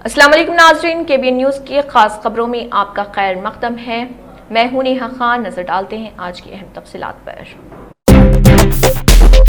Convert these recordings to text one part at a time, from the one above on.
अस्सलाम वालेकुम नाज़रीन, केबीएन न्यूज़ की खास खबरों में आपका खैर मक़दम है। मैं हूं नेहा खान। नजर डालते हैं आज की अहम तफसीलात पर।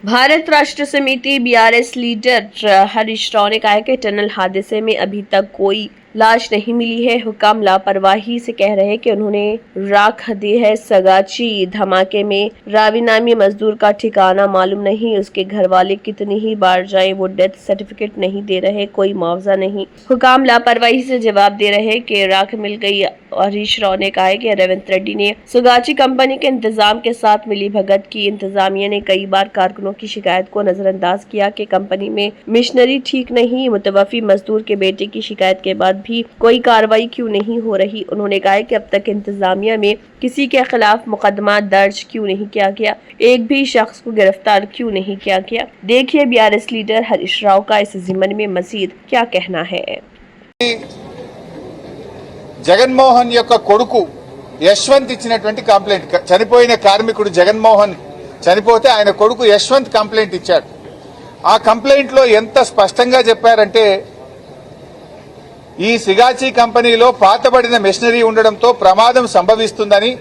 भारत राष्ट्र समिति बीआरएस लीडर हरीश राव ने कहा है कि टनल हादसे में अभी तक कोई लाश नहीं मिली है। हुकाम लापरवाही से कह रहे हैं कि उन्होंने राख दी है। सगाची धमाके में रावी नामी मजदूर का ठिकाना मालूम नहीं, उसके घर वाले कितनी ही बार जाए वो डेथ सर्टिफिकेट नहीं दे रहे, कोई मुआवजा नहीं। हुकाम लापरवाही से जवाब दे रहे कि राख मिल गई। हरीश राव ने कहा है कि रेवंत रेड्डी ने सगाची कंपनी के इंतजाम के साथ मिली भगत की। इंतजामिया ने कई बार कारकुनों की शिकायत को नजरअंदाज किया कि कंपनी में मिशनरी ठीक नहीं। मुतवफी मजदूर के बेटे की शिकायत के बाद भी कोई कार्रवाई क्यों नहीं हो रही। उन्होंने कहा कि अब तक इंतजामिया में किसी के खिलाफ मुकदमा दर्ज क्यों नहीं किया गया, एक भी शख्स को गिरफ्तार क्यों नहीं किया गया। देखिए बीआरएस लीडर हरीश राव का इस ज़िमन में मजीद क्या कहना है। జగన్మోహన్ యొక్క కొడుకు యశ్వంత్ ఇచ్చినటువంటి కంప్లైంట్, చనిపోయిన కార్మికుడు జగన్మోహన్ చనిపోతే ఆయన కొడుకు యశ్వంత్ కంప్లైంట్ ఇచ్చాడు. ఆ కంప్లైంట్ లో ఎంత స్పష్టంగా చెప్పారంటే ఈ సిగాచి కంపెనీలో పాతబడిన మెషినరీ ఉండడంతో ప్రమాదం సంభవిస్తుందని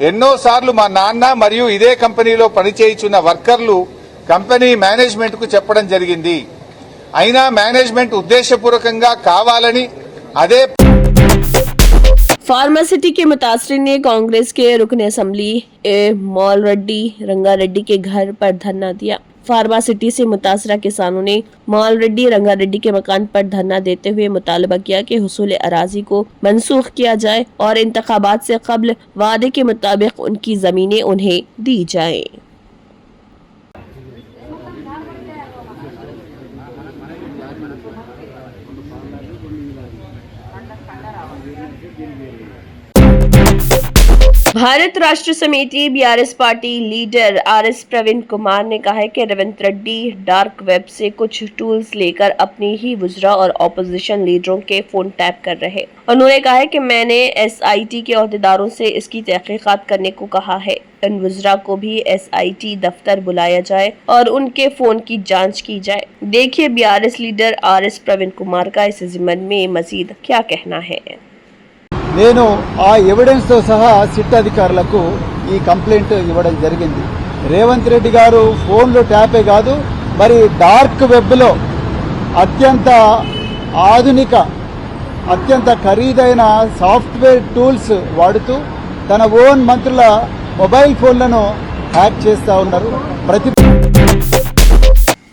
ఎన్నోసార్లు మా నాన్న మరియు ఇదే కంపెనీలో పనిచేయుచున్న వర్కర్లు కంపెనీ మేనేజ్మెంట్ కు చెప్పడం జరిగింది. అయినా మేనేజ్మెంట్ ఉద్దేశపూర్వకంగా కావాలని అదే फार्मासिटी के मुतासरीन ने कांग्रेस के रुकन असम्बली मौल रेड्डी रंगा रेड्डी के घर पर धरना दिया। फार्मासिटी से मुतासरा किसानों ने मौल रेड्डी रंगा रेड्डी के मकान पर धरना देते हुए मुतालबा किया कि हुसूल अराजी को मनसूख किया जाए और इंतखाबात से कबल वादे के मुताबिक उनकी जमीनें उन्हें दी जाएं। Bharat Rashtra Samithi BRS party leader RS Praveen Kumar ने कहा है कि रेवंत रेड्डी डार्क वेब से कुछ टूल्स लेकर अपनी ही वुज़रा और ऑपोजिशन लीडरों के फोन टैप कर रहे। उन्होंने कहा है कि मैंने एसआईटी के अहदेदारों से इसकी तहकीकात करने को कहा है। इन वुज़रा को भी एसआईटी दफ्तर बुलाया जाए और उनके फोन की जांच की जाए। देखिए BRS leader RS Praveen Kumar का इस ज़िमन में मजीद क्या कहना है। నేను ఆ ఎవిడెన్స్ తో సహా సిట్ అధికారులకు ఈ కంప్లైంట్ ఇవ్వడం జరిగింది. రేవంత్ రెడ్డి గారు ఫోన్లో ట్యాపే కాదు, మరి డార్క్ వెబ్లో అత్యంత ఆధునిక అత్యంత ఖరీదైన సాఫ్ట్వేర్ టూల్స్ వాడుతూ తన ఓన్ మంత్రుల మొబైల్ ఫోన్లను హ్యాక్ చేస్తూ ఉన్నారు.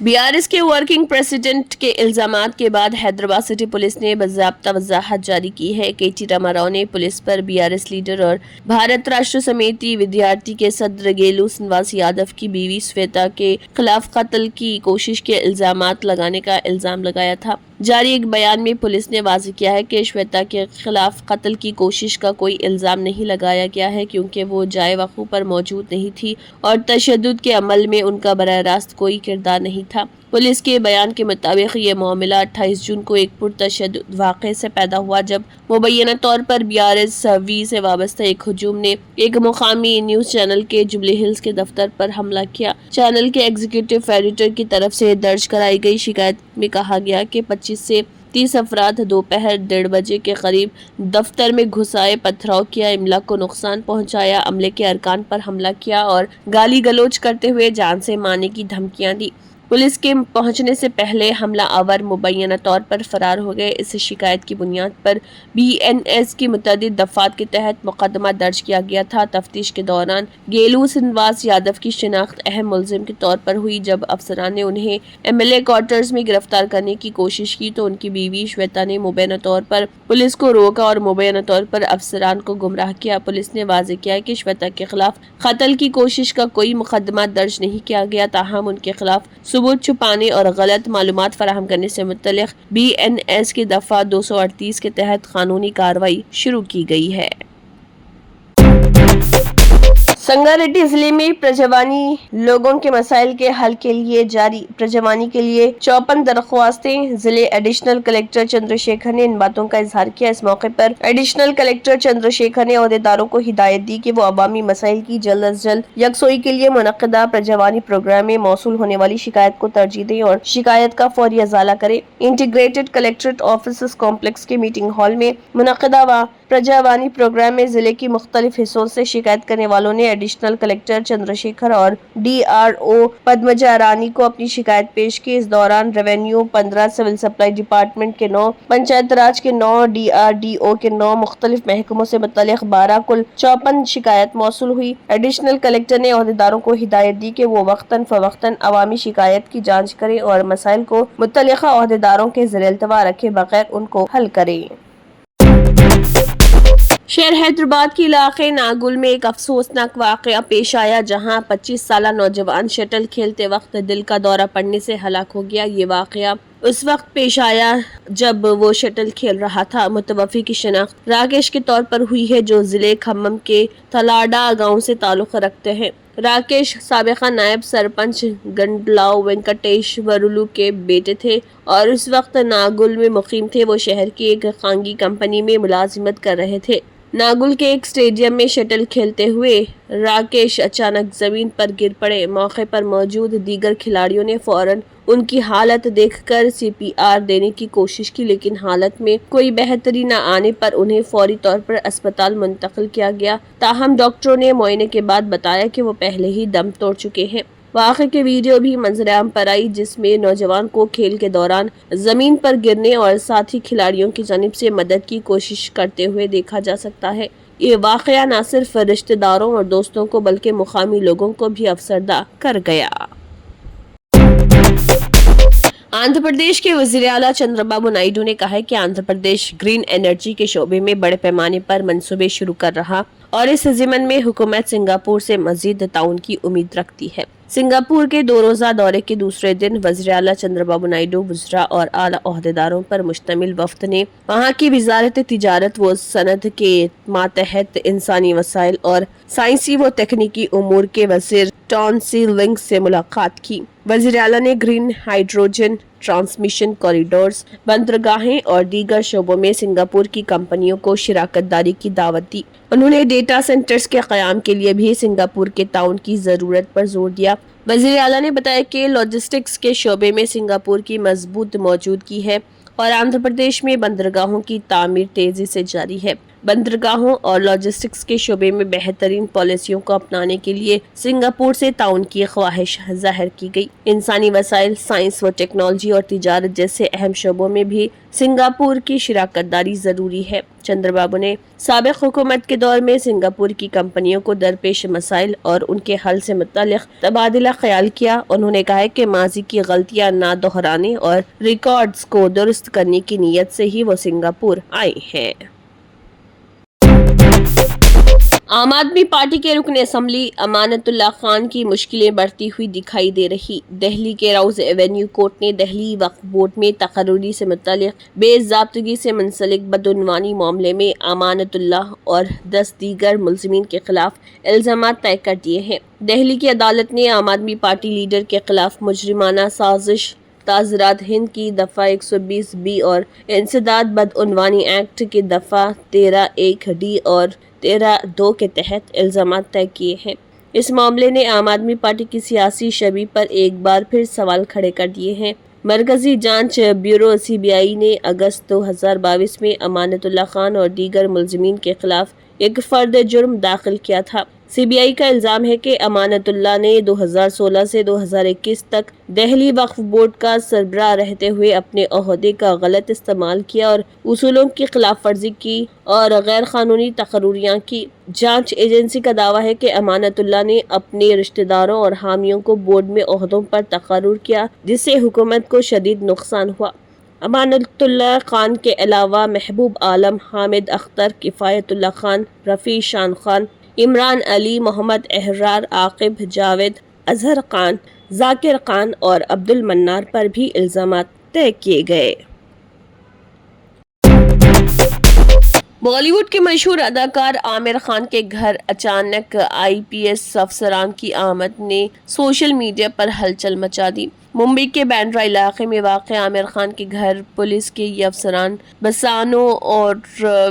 बीआरएस के वर्किंग प्रेसिडेंट के इल्जामात के बाद हैदराबाद सिटी पुलिस ने बाज़ाब्ता वजाहत जारी की है। केटी रामाराव ने पुलिस पर बीआरएस लीडर और भारत राष्ट्र समिति विद्यार्थी के सदर गेलू श्रीनिवास यादव की बीवी श्वेता के खिलाफ कत्ल की कोशिश के इल्जामात लगाने का इल्जाम लगाया था। जारी एक बयान में पुलिस ने वाज़ेह किया है कि श्वेता के खिलाफ कत्ल की कोशिश का कोई इल्ज़ाम नहीं लगाया गया है क्योंकि वो जाए वक़्त पर मौजूद नहीं थी और तशद्दुद के अमल में उनका बराह रास्त कोई किरदार नहीं था। पुलिस के बयान के मुताबिक ये मामला 28 जून को एक पुरतशद्दुद वाक़े से पैदा हुआ जब मुबैना तौर पर बीआरएस वी से वाबस्ता एक हुजूम ने एक मुकामी न्यूज़ चैनल के जुबली हिल्स के दफ्तर पर हमला किया। चैनल के एग्जीक्यूटिव एडिटर की तरफ से दर्ज कराई गई शिकायत में कहा गया कि 25 से 30 अफराद दोपहर 1:30 बजे के करीब दफ्तर में घुस आए, पथराव किया, इमला को नुकसान पहुंचाया, अमले के अरकान पर हमला किया और गाली गलौज करते हुए जान से मारने की धमकियां दी। पुलिस के पहुंचने से पहले हमला आवर मुबैना तौर पर फरार हो गए। इस शिकायत की बुनियाद पर बीएनएस की मुतअद्दिद दफात के तहत मुकदमा दर्ज किया गया था। तफ्तीश के दौरान गेलू श्रीनिवास यादव की शिनाख्त अहम मुलजिम के तौर पर हुई। जब अफसरान ने उन्हें एमएलए क्वार्टर्स में गिरफ्तार करने की कोशिश की तो उनकी बीवी श्वेता ने मुबैना तौर पर पुलिस को रोका और मुबैना तौर पर अफसरान को गुमराह किया। पुलिस ने वाज़ेह किया कि श्वेता के खिलाफ कत्ल की कोशिश का कोई मुकदमा दर्ज नहीं किया गया, ताहम उनके खिलाफ सबूत छुपाने और गलत मालूमात फराहम करने से मुतल्लिक़ बीएनएस की दफ़ा 238 के तहत कानूनी कार्रवाई शुरू की गई है। संगारेड्डी जिले में प्रजवानी लोगों के मसाइल के हल के लिए जारी। प्रजवानी के लिए 54 दरख्वास्तें। जिले एडिशनल कलेक्टर चंद्रशेखर ने इन बातों का इजहार किया। इस मौके पर एडिशनल कलेक्टर चंद्रशेखर ने अहदेदारों को हिदायत दी कि वो अवामी मसाइल की जल्द अज जल्द यकसोई के लिए मुनक्किदा प्रजवानी प्रोग्राम में मौसूल होने वाली शिकायत को तरजीह दें और शिकायत का फौरी अजाला करें। इंटीग्रेटेड कलेक्ट्रेट ऑफिस कॉम्प्लेक्स के मीटिंग हॉल में मुनक्किदा प्रजावानी प्रोग्राम में जिले की मुख्तलिफ हिस्सों से शिकायत करने वालों ने एडिशनल कलेक्टर चंद्रशेखर और DRO पद्मजा रानी को अपनी शिकायत पेश की। इस दौरान रेवेन्यू 15, सिविल सप्लाई डिपार्टमेंट के 9, पंचायत राज के 9, DRDO के 9, मुख्तलिफ महकमों से मुतल्लिक 12 कुल 54 शिकायत मौसूल हुई। एडिशनल कलेक्टर ने अहदेदारों को हिदायत दी कि वो वक्तन फवक्तन अवामी शिकायत की जाँच करें और मसाइल को मुतल्लिका अहदेदारों के ज़ेर इल्तवा रखे बगैर उनको हल करें। शहर हैदराबाद के इलाके नागुल में एक अफसोसनाक वाक़या पेश आया, जहां 25 साला नौजवान शटल खेलते वक्त दिल का दौरा पड़ने से हलाक हो गया। ये वाक़या उस वक्त पेश आया जब वो शटल खेल रहा था। मुतवफ़ी की शिनाख्त राकेश के तौर पर हुई है, जो जिले खम्मम के तलाडा गांव से ताल्लुक़ रखते हैं। राकेश साबिक़ा नायब सरपंच गंडलाव वेंकटेश्वरुलु के बेटे थे और उस वक्त नागुल में मुकीम थे। वो शहर की एक खानगी कंपनी में मुलाजिमत कर रहे थे। नागुल के एक स्टेडियम में शटल खेलते हुए राकेश अचानक जमीन पर गिर पड़े। मौके पर मौजूद दीगर खिलाड़ियों ने फौरन उनकी हालत देखकर CPR देने की कोशिश की, लेकिन हालत में कोई बेहतरी न आने पर उन्हें फौरी तौर पर अस्पताल मुंतकिल किया गया। ताहम डॉक्टरों ने मुआयने के बाद बताया कि वो पहले ही दम तोड़ चुके हैं। वाक़े की वीडियो भी मंजर आम पर आई, जिसमें नौजवान को खेल के दौरान जमीन पर गिरने और साथी खिलाड़ियों की जानिब से मदद की कोशिश करते हुए देखा जा सकता है। ये वाक़या न सिर्फ रिश्तेदारों और दोस्तों को बल्कि मुकामी लोगों को भी अफसरदा कर गया। आंध्र प्रदेश के वज़ीर आला चंद्रबाबू नायडू ने कहा है कि आंध्र प्रदेश ग्रीन एनर्जी के शोबे में बड़े पैमाने पर मंसूबे शुरू कर रहा और इस ज़िमन में हुकूमत सिंगापुर से मजीद ताउन की उम्मीद रखती है। सिंगापुर के 2 रोज़ा दौरे के दूसरे दिन वज़ीर आला चंद्रबाबू नायडू वज़रा और आला ओहदेदारों पर मुश्तमिल वफ़द ने वहाँ की वज़ारत तिजारत व सनत के मातहत इंसानी वसाइल और साइंसी व तकनीकी उमूर के वज़ीर टॉन्सी लिंग से मुलाकात की। वज़ीर आला ने ग्रीन हाइड्रोजन ट्रांसमिशन कॉरिडोर्स, बंदरगाहें और दीगर शोबों में सिंगापुर की कंपनियों को शिराकत दारी की दावत दी। उन्होंने डेटा सेंटर्स के क़याम के लिए भी सिंगापुर के ताउन की ज़रूरत पर जोर दिया। वज़ीर आला ने बताया कि लॉजिस्टिक्स के शोबे में सिंगापुर की मजबूत मौजूदगी है और आंध्र प्रदेश में बंदरगाहों की तामीर तेजी से जारी है। बंदरगाहों और लॉजिस्टिक्स के शोबे में बेहतरीन पॉलिसियों को अपनाने के लिए सिंगापुर से ताउन की ख्वाहिश जाहिर की गई। इंसानी वसाइल, साइंस व टेक्नोलॉजी और तिजारत जैसे अहम शोबों में भी सिंगापुर की शिराकत दारी जरूरी है। चंद्रबाबू ने साबिक हुकूमत के दौर में सिंगापुर की कंपनियों को दरपेश मसाइल और उनके हल से मुतालिक तबादला ख्याल किया। उन्होंने कहा कि माजी की गलतियां ना दोहराने और रिकॉर्ड्स को दुरुस्त करने की नीयत से ही वो सिंगापुर आए हैं। आम आदमी पार्टी के रुकन असम्बली अमानतुल्लाह खान की मुश्किलें बढ़ती हुई दिखाई दे रही। दिल्ली के राउज एवेन्यू कोर्ट ने दिल्ली वक्फ बोर्ड में तकर्री से मुतालिक बेज़ाब्तगी से मुंसलिक बदउनवानी मामले में अमानतुल्लाह और 10 दीगर मुल्ज़िमीन के खिलाफ इल्ज़ामात तय कर दिए हैं। दिल्ली की अदालत ने आम आदमी पार्टी लीडर के खिलाफ मुजरिमाना साजिश, ताज़रात हिंद की दफ़ा 120B और इंसदाद बदउनवानी एक्ट की दफ़ा 13(1)D और 13(2) के तहत इल्ज़ामात तय किए हैं। इस मामले ने आम आदमी पार्टी की सियासी छवि पर एक बार फिर सवाल खड़े कर दिए हैं। मरकजी जांच ब्यूरो CBI ने अगस्त 2022 में अमानतुल्लाह खान और दीगर मुल्ज़िमीन के खिलाफ एक फर्द जुर्म दाखिल किया था। CBI का इल्ज़ाम है कि अमानतुल्लाह ने 2016 से 2021 तक दिल्ली वक्फ बोर्ड का सरबराह रहते हुए अपने ओहदे का गलत इस्तेमाल किया और उसूलों की खिलाफ वर्जी की और गैर कानूनी तकर्रियाँ की। जांच एजेंसी का दावा है कि अमानतुल्लाह ने अपने रिश्तेदारों और हामियों को बोर्ड में ओहदों पर तकर्रुर किया, जिससे हुकूमत को शदीद नुकसान हुआ। अमानतुल्लाह खान के अलावा महबूब आलम, हामिद अख्तर, किफ़ायतुल्लाह खान, रफ़ी शान खान, इमरान अली, मोहम्मद अहरार, आकिब, जावेद, अजहर खान, जाकिर खान और अब्दुल मन्नार पर भी इल्ज़ामात तय किए गए। बॉलीवुड के मशहूर अदाकार आमिर खान के घर अचानक आईपीएस अफसरान की आमद ने सोशल मीडिया पर हलचल मचा दी। मुंबई के बांद्रा इलाके में वाक़ आमिर खान के घर पुलिस के ये अफसरान बसानो और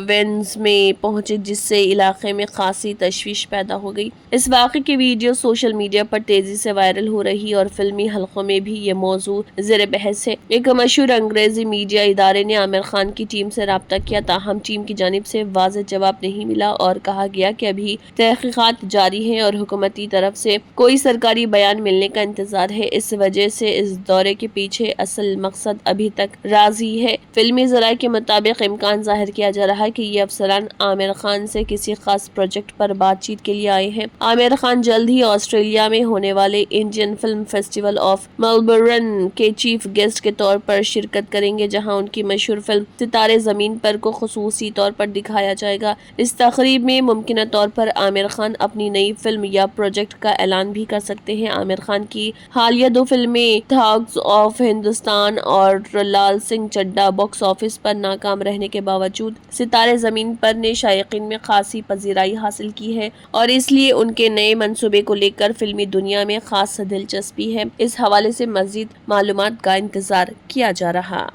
वेंस में पहुंचे, जिससे इलाके में खासी तशवीश पैदा हो गई। इस वाक़े की वीडियो सोशल मीडिया पर तेजी से वायरल हो रही और फिल्मी हलकों में भी ये मौजू ज़ेर बहस है। एक मशहूर अंग्रेजी मीडिया इदारे ने आमिर खान की टीम से राब्ता किया, ताहम टीम की जानिब से वाज़ेह जवाब नहीं मिला और कहा गया कि अभी तहकीकात जारी हैं और हुकूमती तरफ से कोई सरकारी बयान मिलने का इंतजार है। इस वजह से इस दौरे के पीछे असल मकसद अभी तक राजी है। फिल्मी ज़राए के मुताबिक इम्कान जाहिर किया जा रहा है कि ये अफसरान आमिर खान से किसी खास प्रोजेक्ट पर बातचीत के लिए आए हैं। आमिर खान जल्द ही ऑस्ट्रेलिया में होने वाले Indian film festival of Melbourne के चीफ गेस्ट के तौर पर शिरकत करेंगे, जहां उनकी मशहूर फिल्म सितारे ज़मीन पर को खुसूसी तौर पर दिखाया जाएगा। इस तकरीब में मुमकिन तौर पर आमिर खान अपनी नई फिल्म या प्रोजेक्ट का ऐलान भी कर सकते हैं। आमिर खान की हालिया 2 फिल्में थग्स ऑफ हिंदुस्तान और लाल सिंह चड्ढा बॉक्स ऑफिस पर नाकाम रहने के बावजूद सितारे ज़मीन पर ने शायकीन में खासी पजीराई हासिल की है और इसलिए उनके नए मंसूबे को लेकर फिल्मी दुनिया में खास दिलचस्पी है। इस हवाले से मज़ीद मालूमात का इंतजार किया जा रहा।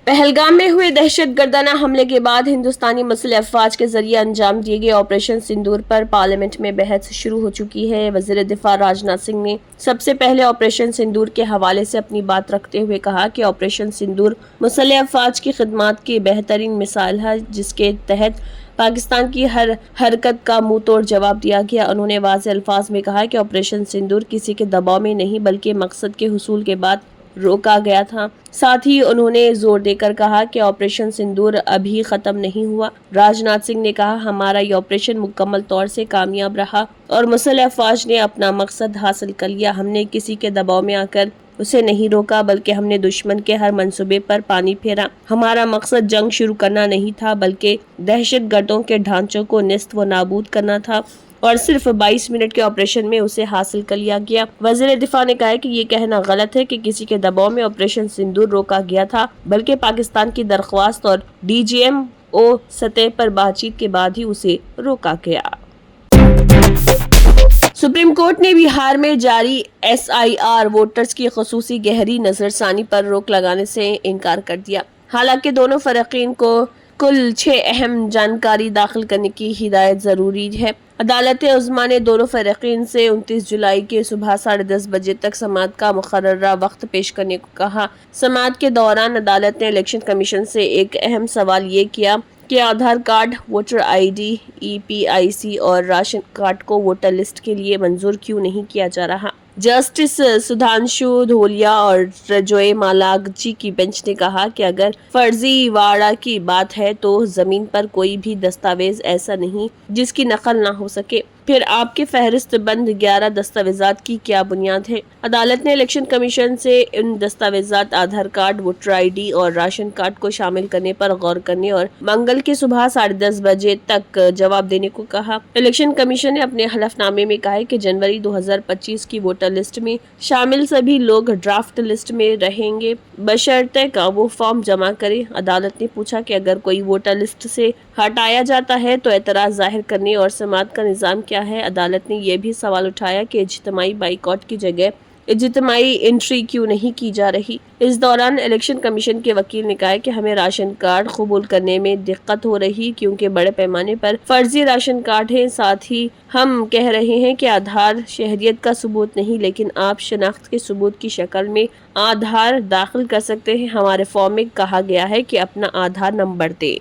पहलगाम में हुए दहशतगर्दाना हमले के बाद हिंदुस्तानी मुसल्लह अफवाज के जरिए अंजाम दिए गए ऑपरेशन सिंदूर पर पार्लियामेंट में बहस शुरू हो चुकी है। वज़ीर दिफा राजनाथ सिंह ने सबसे पहले ऑपरेशन सिंदूर के हवाले से अपनी बात रखते हुए कहा कि ऑपरेशन सिंदूर मुसल्लह अफवाज की खिदमात की बेहतरीन मिसाल है, जिसके तहत पाकिस्तान की हर हरकत का मुंह तोड़ जवाब दिया गया। उन्होंने वाज़ेह अल्फाज में कहा कि ऑपरेशन सिंदूर किसी के दबाव में नहीं बल्कि मकसद के हुसूल के बाद रोका गया था। साथ ही उन्होंने जोर देकर कहा कि ऑपरेशन सिंदूर अभी खत्म नहीं हुआ। राजनाथ सिंह ने कहा, हमारा ये ऑपरेशन मुकम्मल तौर से कामयाब रहा और मुसल्लह अफवाज ने अपना मकसद हासिल कर लिया। हमने किसी के दबाव में आकर उसे नहीं रोका बल्कि हमने दुश्मन के हर मंसूबे पर पानी फेरा। हमारा मकसद जंग शुरू करना नहीं था बल्कि दहशतगर्दों के ढांचों को नेस्त व नाबूद करना था और सिर्फ 22 मिनट के ऑपरेशन में उसे हासिल कर लिया गया। वज़ीर दिफा ने कहा कि ये कहना गलत है कि किसी के दबाव में ऑपरेशन सिंदूर रोका गया था, बल्कि पाकिस्तान की दरख्वास्त और DGMO सतह पर बातचीत के बाद ही उसे रोका गया। सुप्रीम कोर्ट ने बिहार में जारी SIR वोटर्स की खसूसी गहरी नजरसानी पर रोक लगाने से इनकार कर दिया। हालांकि दोनों फरीकीन को कुल 6 अहम जानकारी दाखिल करने की हिदायत जरूरी है। अदालत उज़्मा ने दोनों फरीकीन से 29 जुलाई के सुबह 10:30 बजे तक समाअत का मुकर्ररा वक्त पेश करने को कहा। समाअत के दौरान अदालत ने इलेक्शन कमीशन से एक अहम सवाल ये किया कि आधार कार्ड, वोटर ID, EPIC और राशन कार्ड को वोटर लिस्ट के लिए मंजूर क्यों नहीं किया जा रहा। जस्टिस सुधांशु धोलिया और रजोए मालागजी की बेंच ने कहा कि अगर फर्जीवाड़ा की बात है तो जमीन पर कोई भी दस्तावेज ऐसा नहीं जिसकी नकल ना हो सके, फिर आपके फहरिस्त बंद 11 दस्तावेजात की क्या बुनियाद है। अदालत ने इलेक्शन कमीशन से इन दस्तावेजात आधार कार्ड, वोटर ID और राशन कार्ड को शामिल करने पर गौर करने और मंगल की सुबह 10:30 बजे तक जवाब देने को कहा। इलेक्शन कमीशन ने अपने हलफनामे में कहा है कि जनवरी 2025 की वोटर लिस्ट में शामिल सभी लोग ड्राफ्ट लिस्ट में रहेंगे बशर्ते का वो फॉर्म जमा करे। अदालत ने पूछा कि अगर कोई वोटर लिस्ट से हटाया जाता है तो एतराज जाहिर करने और समाअत का निज़ाम क्या है। अदालत ने यह भी सवाल उठाया कि इज्तिमाई बाइकॉट की जगह इज्तिमाई एंट्री क्यों नहीं की जा रही। इस दौरान इलेक्शन कमीशन के वकील ने कहा कि हमें राशन कार्ड कबूल करने में दिक्कत हो रही क्योंकि बड़े पैमाने पर फर्जी राशन कार्ड हैं। साथ ही हम कह रहे हैं कि आधार शहरियत का सबूत नहीं, लेकिन आप शनाख्त के सबूत की शक्ल में आधार दाखिल कर सकते हैं। हमारे फॉर्म में कहा गया है कि अपना आधार नंबर दें।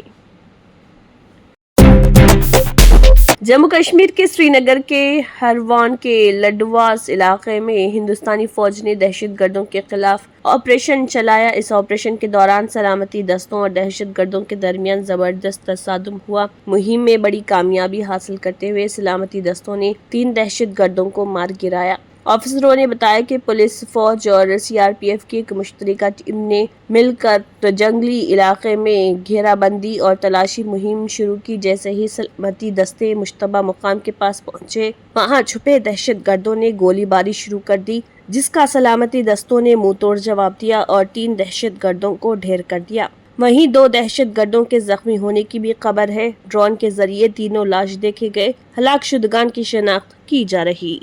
जम्मू कश्मीर के श्रीनगर के हरवान के लडवास इलाके में हिंदुस्तानी फौज ने दहशतगर्दों के खिलाफ ऑपरेशन चलाया। इस ऑपरेशन के दौरान सलामती दस्तों और दहशतगर्दों के दरमियान जबरदस्त तसादुम हुआ। मुहिम में बड़ी कामयाबी हासिल करते हुए सलामती दस्तों ने 3 दहशतगर्दों को मार गिराया। ऑफिसरों ने बताया कि पुलिस, फौज और CRPF की एक मुश्तरका टीम ने मिलकर जंगली इलाके में घेराबंदी और तलाशी मुहिम शुरू की। जैसे ही सलामती दस्ते मुश्तबा मुकाम के पास पहुंचे, वहां छुपे दहशतगर्दों ने गोलीबारी शुरू कर दी, जिसका सलामती दस्तों ने मुंह तोड़ जवाब दिया और 3 दहशतगर्दों को ढेर कर दिया। वहीं 2 दहशतगर्दों के जख्मी होने की भी खबर है। ड्रोन के जरिए तीनों लाश देखे गए। हलाकशुदगान की शिनाख्त की जा रही।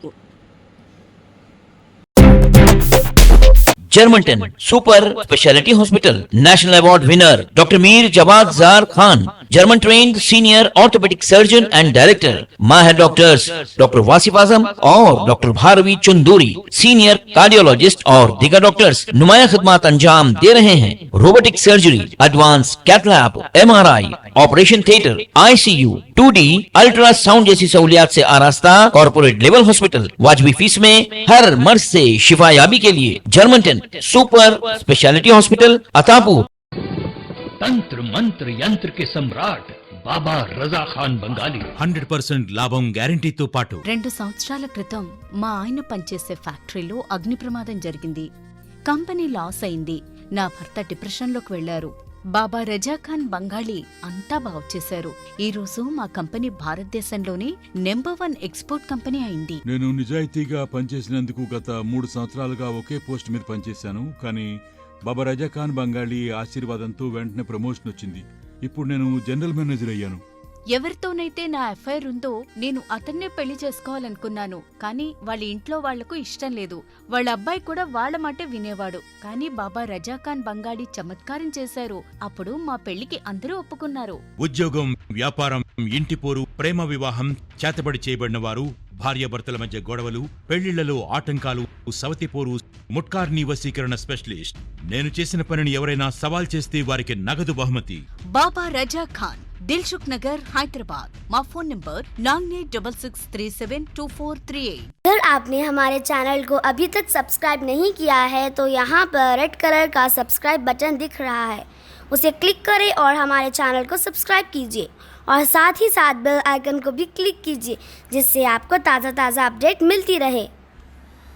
Germanten super speciality hospital national award winner doctor Mir Jawad Zar Khan, German trained senior orthopaedic surgeon and director, माहिर डॉक्टर्स डॉक्टर वासिफ आजम और doctor Bharavi Chunduri, senior cardiologist और दीगर डॉक्टर्स नुमाया खिदमत अंजाम दे रहे हैं। Robotic surgery, advance cath lab, MRI, operation theatre, ICU, 2D ultrasound जैसी सहूलियात से आरास्ता कॉर्पोरेट लेवल हॉस्पिटल। वाजबी फीस में हर मर्ज से शिफायाबी के लिए Germanton super speciality hospital Attapur. तंत्र मंत्र यंत्र के सम्राट బాబా రజా ఖాన్ బంగాలి 100% లాభం గ్యారెంటీతో పాటు 2 సంవత్సరాల క్రితం మా ఆయన పనిచేసే ఫ్యాక్టరీలో అగ్ని ప్రమాదం జరిగింది. కంపెనీ లాస్ అయింది. నా భర్త డిప్రెషన్లోకి వెళ్లారు. బాబా రజా ఖాన్ బంగాళీ అంతా బాగు చేశారు. ఈ రోజు మా కంపెనీ భారతదేశంలోనే నెంబర్ 1 ఎక్స్పోర్ట్ కంపెనీ అయింది. నేను నిజాయితీగా పనిచేసినందుకు గత 3 సంవత్సరాలుగా ఒకే పోస్ట్ మీద పనిచేశాను. కానీ బాబా రజా ఖాన్ బంగాళీ ఆశీర్వాదంతో వెంటనే ప్రమోషన్ వచ్చింది. ఇప్పుడు నేను జనరల్ మేనేజర్ అయ్యాను. ఎవరితోనైతే నా ఎఫ్ఐఆర్ ఉందో నేను అతన్నే పెళ్లి చేసుకోవాలనుకున్నాను. కానీ వాళ్ళ ఇంట్లో వాళ్లకు ఇష్టం లేదు. వాళ్ళ అబ్బాయి కూడా వాళ్ళ మాటే వినేవాడు. కానీ బాబా రజా ఖాన్ బంగాళీ చమత్కారం చేశారు. అప్పుడు మా పెళ్లికి అందరూ ఒప్పుకున్నారు. ఉద్యోగం, వ్యాపారం, ఇంటి పోరు, ప్రేమ వివాహం, చేతబడి చేయబడిన వారు, భార్యాభర్తల మధ్య గొడవలు, పెళ్లిళ్లలో ఆటంకాలు, సవతిపోరు, ముట్కార్నీ వశీకరణ స్పెషలిస్ట్. నేను చేసిన పనిని ఎవరైనా సవాల్ చేస్తే వారికి నగదు బహుమతి. బాబా రజా ఖాన్, दिलसुख नगर, हैदराबाद। माँ फोन नंबर 9866372438। अगर आपने हमारे चैनल को अभी तक सब्सक्राइब नहीं किया है तो यहाँ पर रेड कलर का सब्सक्राइब बटन दिख रहा है, उसे क्लिक करें और हमारे चैनल को सब्सक्राइब कीजिए और साथ ही साथ बेल आइकन को भी क्लिक कीजिए, जिससे आपको ताज़ा अपडेट मिलती रहे।